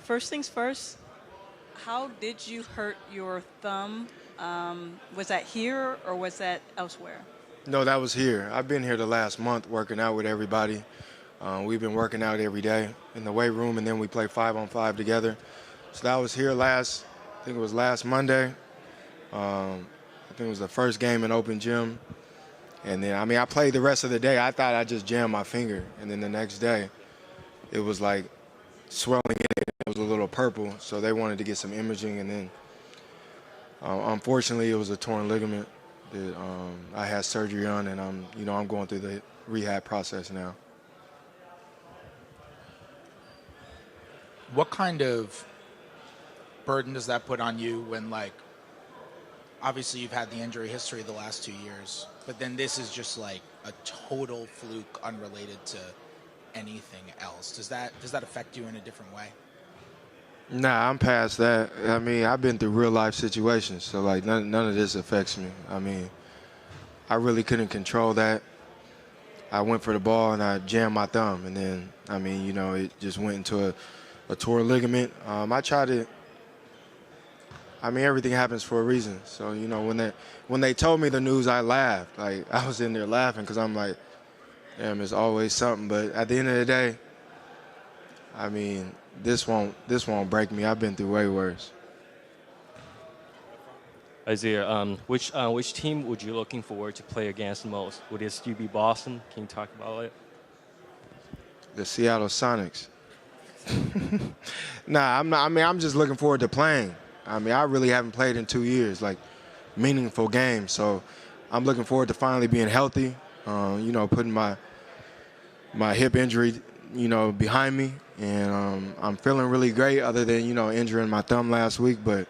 First things first, how did you hurt your thumb? Was that here or was that elsewhere? No, that was here. I've been here the last month working out with everybody. We've been working out every day in the weight room, and then we play 5-on-5 together. So that was here I think it was last Monday. I think it was the first game in open gym. And then, I played the rest of the day. I thought I just jammed my finger. And then the next day, it was like swelling in it. It was a little purple. So they wanted to get some imaging. And then, unfortunately, it was a torn ligament that I had surgery on. And I'm going through the rehab process now. What kind of burden does that put on you when, like, obviously you've had the injury history the last 2 years, but then this is just like a total fluke unrelated to anything else. Does that affect you in a different way? Nah, I'm past that. I've been through real life situations, so like none of this affects me. I really couldn't control that. I went for the ball and I jammed my thumb, and then it just went into a torn ligament. Everything happens for a reason. So when they told me the news, I laughed. Like I was in there laughing because I'm like, damn, it's always something. But at the end of the day, this won't break me. I've been through way worse. Isaiah, which team would you looking forward to play against the most? Would it still be Boston? Can you talk about it? The Seattle Sonics. Nah, I'm not. I'm just looking forward to playing. I really haven't played in 2 years, like meaningful games. So I'm looking forward to finally being healthy. Putting my hip injury, behind me, and I'm feeling really great. Other than injuring my thumb last week, but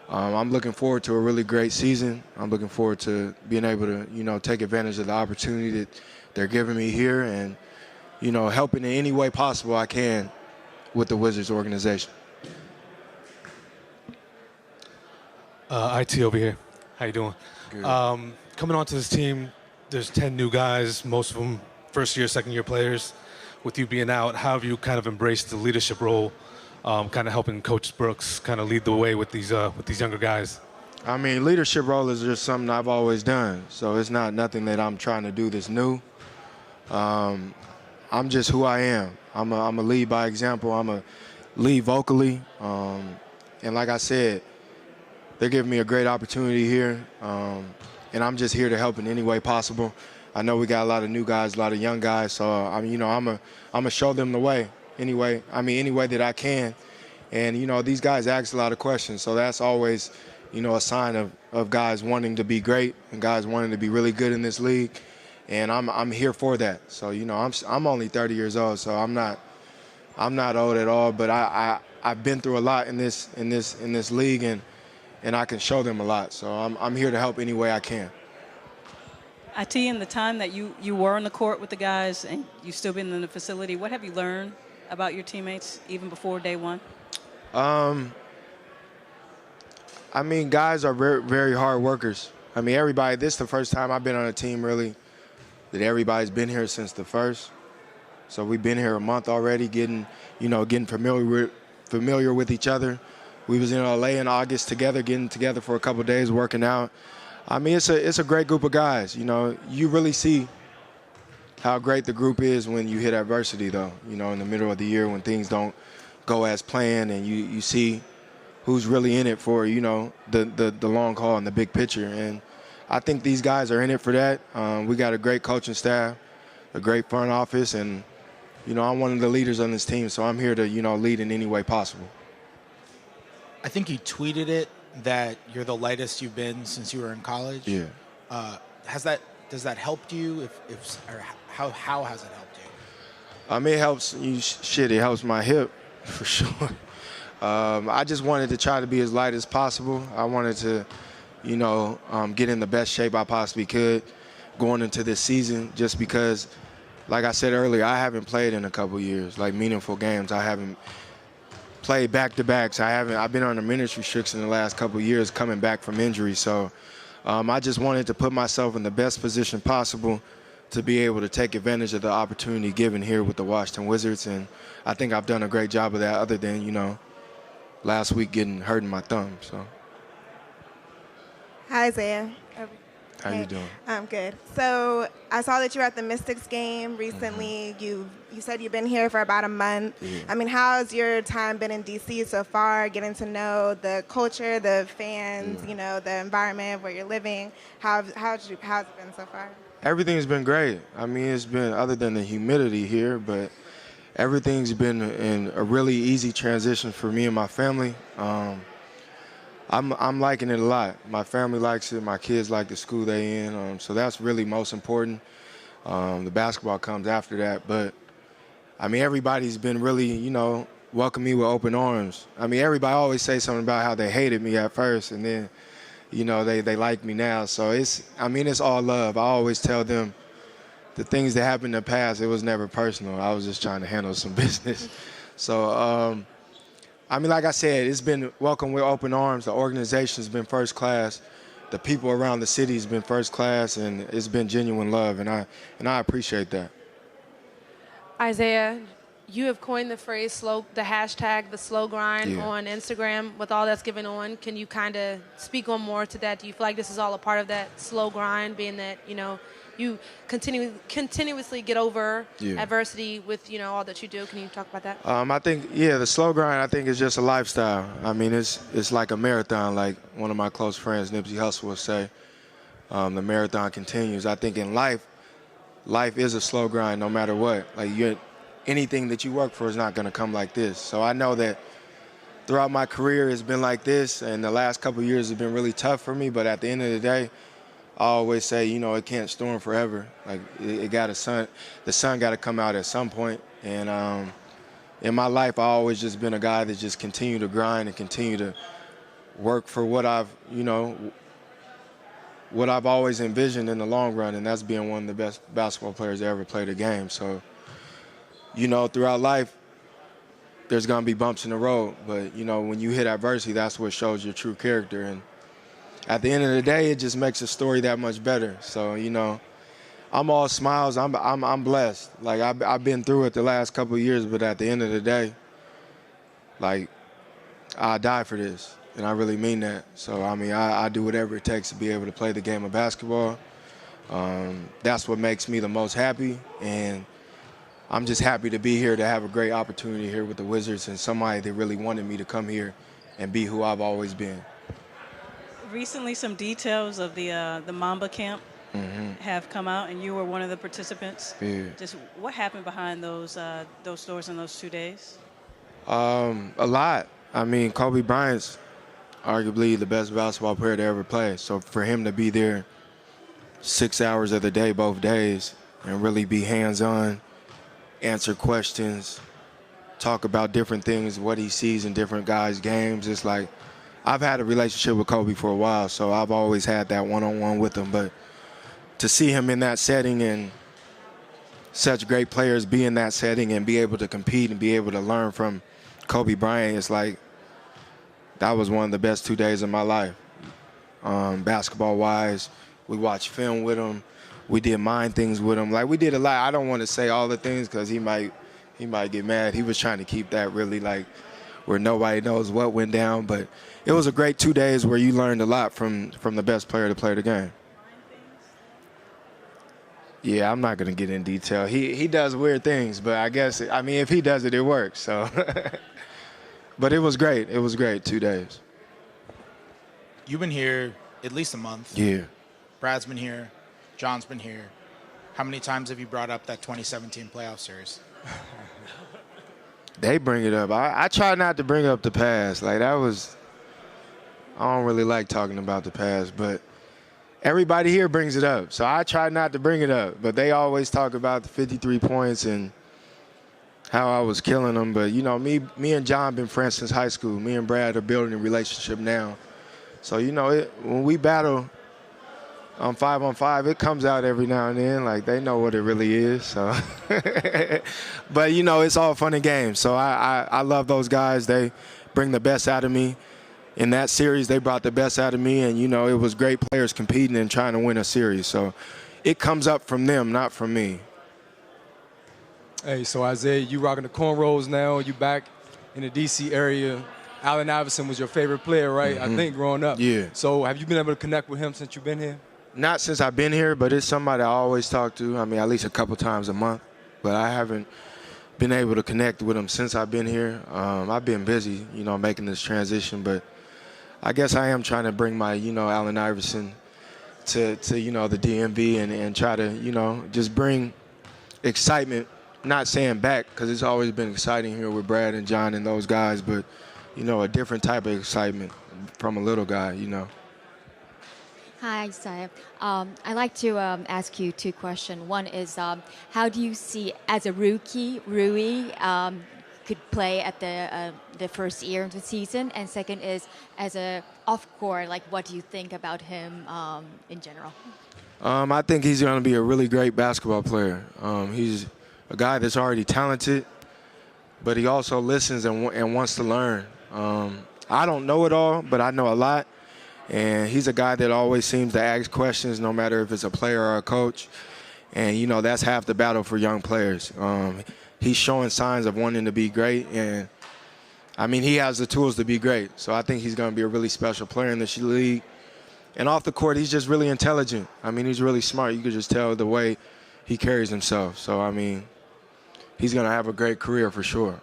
I'm looking forward to a really great season. I'm looking forward to being able to take advantage of the opportunity that they're giving me here, and helping in any way possible I can with the Wizards organization. IT over here. How you doing? Good. Coming onto this team, there's 10 new guys, most of them first-year, second-year players. With you being out, how have you kind of embraced the leadership role, kind of helping Coach Brooks kind of lead the way with these younger guys? Leadership role is just something I've always done, so it's not nothing that I'm trying to do that's new. I'm just who I am. I'm a lead by example. I'm a lead vocally, and like I said, they're giving me a great opportunity here, and I'm just here to help in any way possible. I know we got a lot of new guys, a lot of young guys, so I'm gonna show them the way any way that I can. And these guys ask a lot of questions, so that's always a sign of guys wanting to be great and guys wanting to be really good in this league. And I'm here for that. So I'm only 30 years old, so I'm not old at all. But I've been through a lot in this league, and I can show them a lot. So I'm here to help any way I can. IT, in the time that you were on the court with the guys and you've still been in the facility, what have you learned about your teammates even before day one? Guys are very, very hard workers. Everybody, this is the first time I've been on a team really that everybody's been here since the first. So we've been here a month already, getting familiar with each other. We was in LA in August together, getting together for a couple of days, working out. It's a great group of guys. You really see how great the group is when you hit adversity, though. In the middle of the year when things don't go as planned, and you see who's really in it for the long haul and the big picture. And I think these guys are in it for that. We got a great coaching staff, a great front office, and I'm one of the leaders on this team, so I'm here to lead in any way possible. I think you tweeted it that you're the lightest you've been since you were in college. Yeah. Does that help you? Or how has it helped you? It helps It helps my hip for sure. I just wanted to try to be as light as possible. I wanted to, get in the best shape I possibly could going into this season, just because, like I said earlier, I haven't played in a couple years, like meaningful games. I haven't played back-to-backs. I've been on a minutes restriction the last couple of years coming back from injury. So I just wanted to put myself in the best position possible to be able to take advantage of the opportunity given here with the Washington Wizards. And I think I've done a great job of that, other than, last week hurting my thumb. So. Hi, Isaiah. How you doing? I'm good. So I saw that you were at the Mystics game recently. You said you've been here for about a month. Yeah. I mean, how's your time been in D.C. so far, getting to know the culture, the fans, the environment where you're living? How's it been so far? Everything's been great. I mean, it's been, other than the humidity here, but everything's been in a really easy transition for me and my family. I'm liking it a lot. My family likes it. My kids like the school they in. So that's really most important. The basketball comes after that. But, I mean, everybody's been really, welcome me with open arms. I mean, everybody always say something about how they hated me at first, and then, they like me now. So it's all love. I always tell them the things that happened in the past, it was never personal. I was just trying to handle some business. So, like I said, it's been welcome with open arms. The organization's been first class. The people around the city's been first class, and it's been genuine love, and I appreciate that. Isaiah, you have coined the phrase the hashtag, the slow grind on Instagram. With all that's going on, can you kind of speak on more to that? Do you feel like this is all a part of that slow grind, being that, you continuously get over adversity with, all that you do? Can you talk about that? I think, the slow grind, I think, is just a lifestyle. I mean, it's like a marathon, like one of my close friends, Nipsey Hussle, would say. The marathon continues. I think in life is a slow grind no matter what. Like, anything that you work for is not going to come like this. So I know that throughout my career it's been like this, and the last couple of years have been really tough for me, but at the end of the day, I always say, it can't storm forever. Like, the sun got to come out at some point. And in my life, I always just been a guy that just continue to grind and continue to work for what I've always envisioned in the long run, and that's being one of the best basketball players that ever played a game. So, throughout life, there's going to be bumps in the road. But, when you hit adversity, that's what shows your true character. And at the end of the day, it just makes the story that much better. So, I'm all smiles. I'm blessed. Like, I've been through it the last couple of years, but at the end of the day, like, I die for this, and I really mean that. So, I do whatever it takes to be able to play the game of basketball. That's what makes me the most happy, and I'm just happy to be here, to have a great opportunity here with the Wizards and somebody that really wanted me to come here and be who I've always been. Recently, some details of the Mamba camp have come out, and you were one of the participants. Yeah. Just what happened behind those doors in those 2 days? A lot. Kobe Bryant's arguably the best basketball player to ever play. So for him to be there 6 hours of the day, both days, and really be hands-on, answer questions, talk about different things, what he sees in different guys' games. It's like, I've had a relationship with Kobe for a while, so I've always had that one-on-one with him. But to see him in that setting and such great players be in that setting and be able to compete and be able to learn from Kobe Bryant, it's like, that was one of the best 2 days of my life. Basketball-wise, we watched film with him. We did mind things with him. Like, we did a lot. I don't want to say all the things because he might get mad. He was trying to keep that really, like, where nobody knows what went down. But it was a great 2 days where you learned a lot from the best player to play the game. Yeah, I'm not going to get in detail. He does weird things, but I guess, if he does it, it works. So, but it was great. It was great 2 days. You've been here at least a month. Yeah. Brad's been here. John's been here. How many times have you brought up that 2017 playoff series? They bring it up. I try not to bring up the past. Like, I don't really like talking about the past, but everybody here brings it up. So I try not to bring it up. But they always talk about the 53 points and how I was killing them. But, me and John been friends since high school. Me and Brad are building a relationship now. So, when we battle on 5-on-5, it comes out every now and then. Like, they know what it really is. So, but it's all fun and games. So I love those guys. They bring the best out of me. In that series, they brought the best out of me, and it was great players competing and trying to win a series. So it comes up from them, not from me. Hey, so Isaiah, you rocking the cornrows now. You back in the D.C. area. Allen Iverson was your favorite player, right? I think growing up. Yeah. So have you been able to connect with him since you've been here? Not since I've been here, but it's somebody I always talk to. I mean, at least a couple times a month. But I haven't been able to connect with him since I've been here. I've been busy, making this transition. But I guess I am trying to bring my, Allen Iverson to the DMV and try to, just bring excitement. Not saying back, because it's always been exciting here with Brad and John and those guys, but, a different type of excitement from a little guy, Hi, Isaiah. I'd like to ask you two questions. One is, how do you see, as a rookie, Rui could play at the first year of the season? And second is, as a off-court, what do you think about him in general? I think he's going to be a really great basketball player. He's a guy that's already talented, but he also listens and wants to learn. I don't know it all, but I know a lot. And he's a guy that always seems to ask questions, no matter if it's a player or a coach. And, that's half the battle for young players. He's showing signs of wanting to be great. And, he has the tools to be great. So I think he's going to be a really special player in this league. And off the court, he's just really intelligent. He's really smart. You could just tell the way he carries himself. So, he's going to have a great career for sure.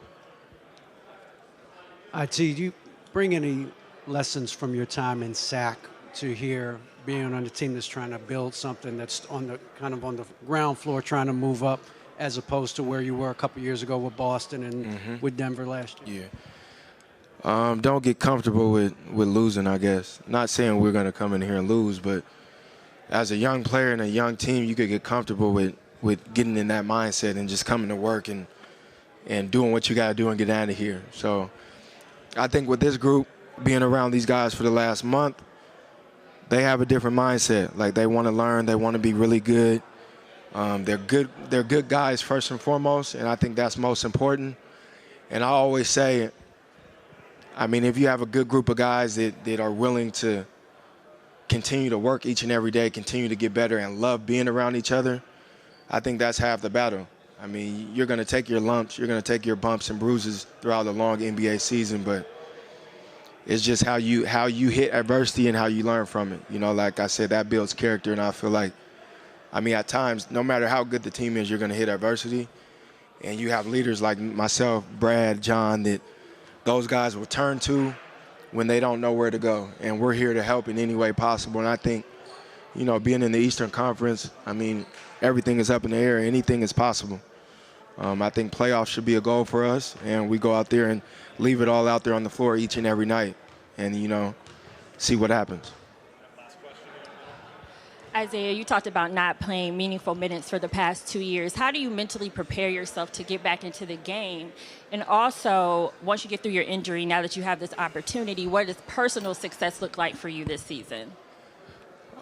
Do you bring any lessons from your time in SAC to here, being on a team that's trying to build something that's on the ground floor, trying to move up, as opposed to where you were a couple years ago with Boston and with Denver last year? Yeah. Don't get comfortable with losing, I guess. Not saying we're going to come in here and lose, but as a young player and a young team, you could get comfortable with getting in that mindset and just coming to work and doing what you got to do and get out of here. So I think with this group, being around these guys for the last month, they have a different mindset. They want to learn, they want to be really good. They're good guys first and foremost, and I think that's most important. And I always say, if you have a good group of guys that are willing to continue to work each and every day, continue to get better, and love being around each other, I think that's half the battle. You're going to take your lumps, you're going to take your bumps and bruises throughout the long NBA season, but it's just how you hit adversity and how you learn from it. Like I said, that builds character, and I feel like, at times, no matter how good the team is, you're going to hit adversity. And you have leaders like myself, Brad, John, that those guys will turn to when they don't know where to go. And we're here to help in any way possible. And I think, being in the Eastern Conference, everything is up in the air. Anything is possible. I think playoffs should be a goal for us, and we go out there and leave it all out there on the floor each and every night and, see what happens. Isaiah, you talked about not playing meaningful minutes for the past 2 years. How do you mentally prepare yourself to get back into the game? And also, once you get through your injury, now that you have this opportunity, what does personal success look like for you this season?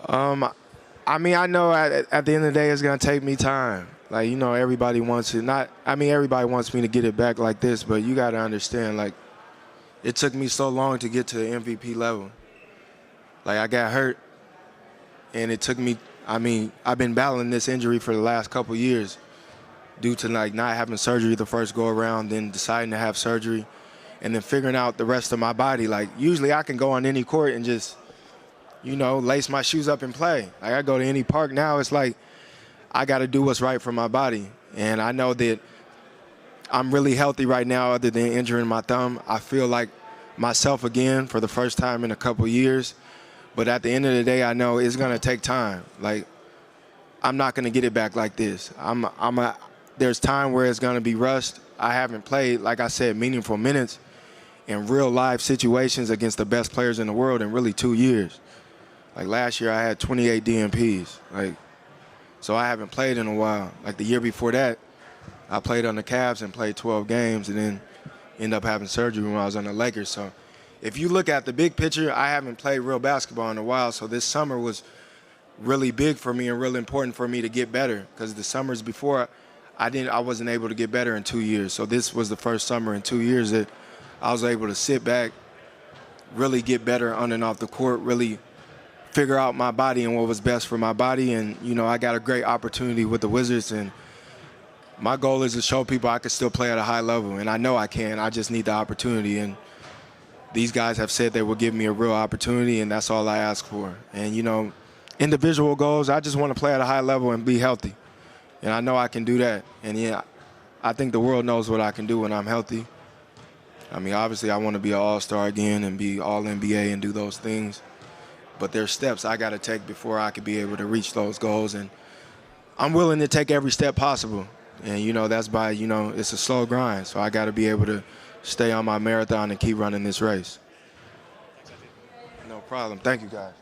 I know at the end of the day, it's going to take me time. Everybody wants it. Everybody wants me to get it back like this, but you got to understand, it took me so long to get to the MVP level. I got hurt, and it took me, I've been battling this injury for the last couple years due to, not having surgery the first go-around, then deciding to have surgery, and then figuring out the rest of my body. Usually I can go on any court and just, lace my shoes up and play. I go to any park now, it's I got to do what's right for my body. And I know that I'm really healthy right now other than injuring my thumb. I feel like myself again for the first time in a couple years. But at the end of the day, I know it's going to take time. I'm not going to get it back like this. There's time where it's going to be rushed. I haven't played, like I said, meaningful minutes in real live situations against the best players in the world in really 2 years. Last year I had 28 DNPs. So I haven't played in a while. The year before that, I played on the Cavs and played 12 games and then ended up having surgery when I was on the Lakers. So if you look at the big picture, I haven't played real basketball in a while. So this summer was really big for me and really important for me to get better, because the summers before I wasn't able to get better in 2 years. So this was the first summer in 2 years that I was able to sit back, really get better on and off the court, really figure out my body and what was best for my body. And, you know, I got a great opportunity with the Wizards, and my goal is to show people I can still play at a high level, and I know I can. I just need the opportunity, and these guys have said they will give me a real opportunity, and that's all I ask for. And, you know, individual goals, I just want to play at a high level and be healthy, and I know I can do that. And, yeah, I think the world knows what I can do when I'm healthy. I mean, obviously, I want to be an all-star again and be all-NBA and do those things, but there's steps I got to take before I could be able to reach those goals, and I'm willing to take every step possible. And, you know, that's by, you know, it's a slow grind. So I got to be able to stay on my marathon and keep running this race. No problem. Thank you, guys.